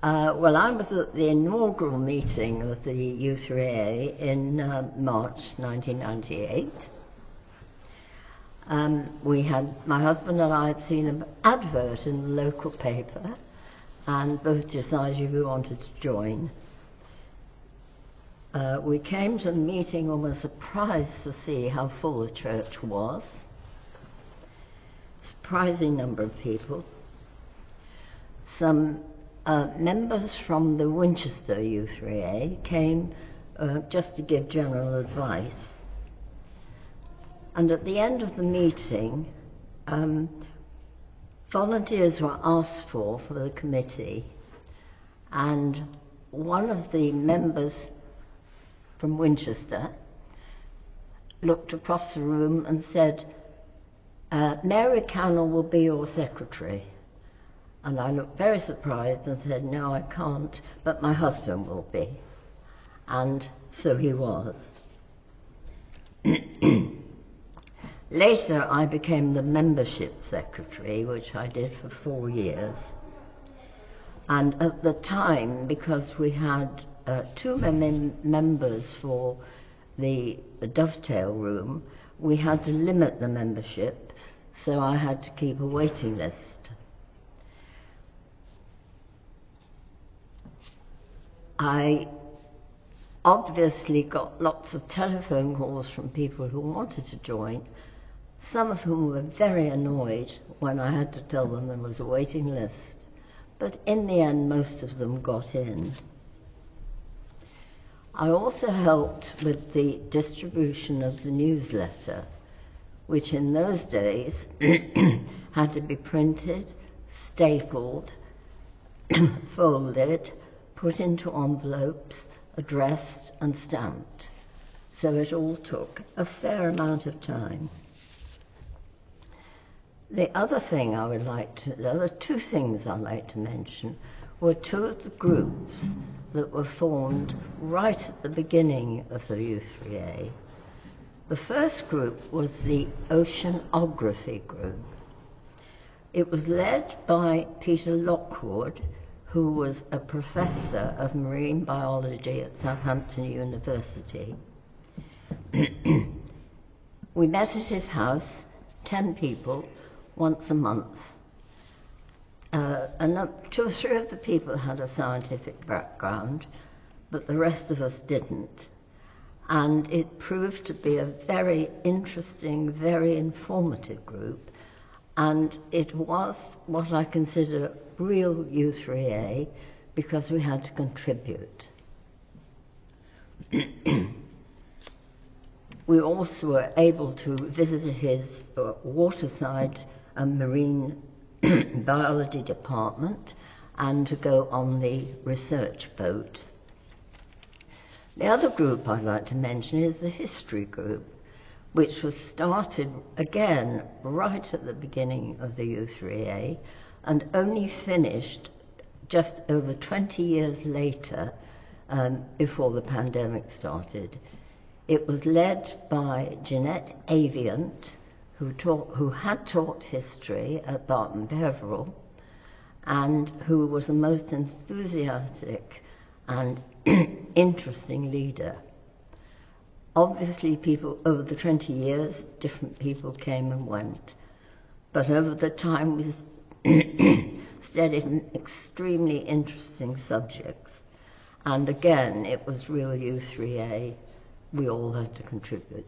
Well, I was at the inaugural meeting of the U3A in March 1998. My husband and I had seen an advert in the local paper and both decided we wanted to join. We came to the meeting and were surprised to see how full the church was. Surprising number of people. Some members from the Winchester U3A came just to give general advice. And at the end of the meeting, volunteers were asked for the committee, and one of the members from Winchester looked across the room and said, Mary Cannell will be your secretary. And I looked very surprised and said, no, I can't, but my husband will be. And so he was. Later, I became the membership secretary, which I did for 4 years. And at the time, because we had too many members for the dovetail room, we had to limit the membership, so I had to keep a waiting list. I obviously got lots of telephone calls from people who wanted to join, some of whom were very annoyed when I had to tell them there was a waiting list. But in the end, most of them got in. I also helped with the distribution of the newsletter, which in those days had to be printed, stapled, folded, put into envelopes, addressed and stamped. So it all took a fair amount of time. The other two things I'd like to mention were two of the groups that were formed right at the beginning of the U3A. The first group was the Oceanography group. It was led by Peter Lockwood, who was a professor of marine biology at Southampton University. We met at his house, 10 people, once a month. And 2 or 3 of the people had a scientific background, but the rest of us didn't. And it proved to be a very interesting, very informative group, and it was what I consider real U3A because we had to contribute. We also were able to visit his waterside marine biology department and to go on the research boat. The other group I'd like to mention is the history group, which was started again right at the beginning of the U3A and only finished just over 20 years later, before the pandemic started. It was led by Jeanette Aviant, who had taught history at Barton Peveril, and who was the most enthusiastic and interesting leader. Obviously, people over the 20 years, different people came and went, but over the time we studied extremely interesting subjects, and again, it was real U3A. We all had to contribute.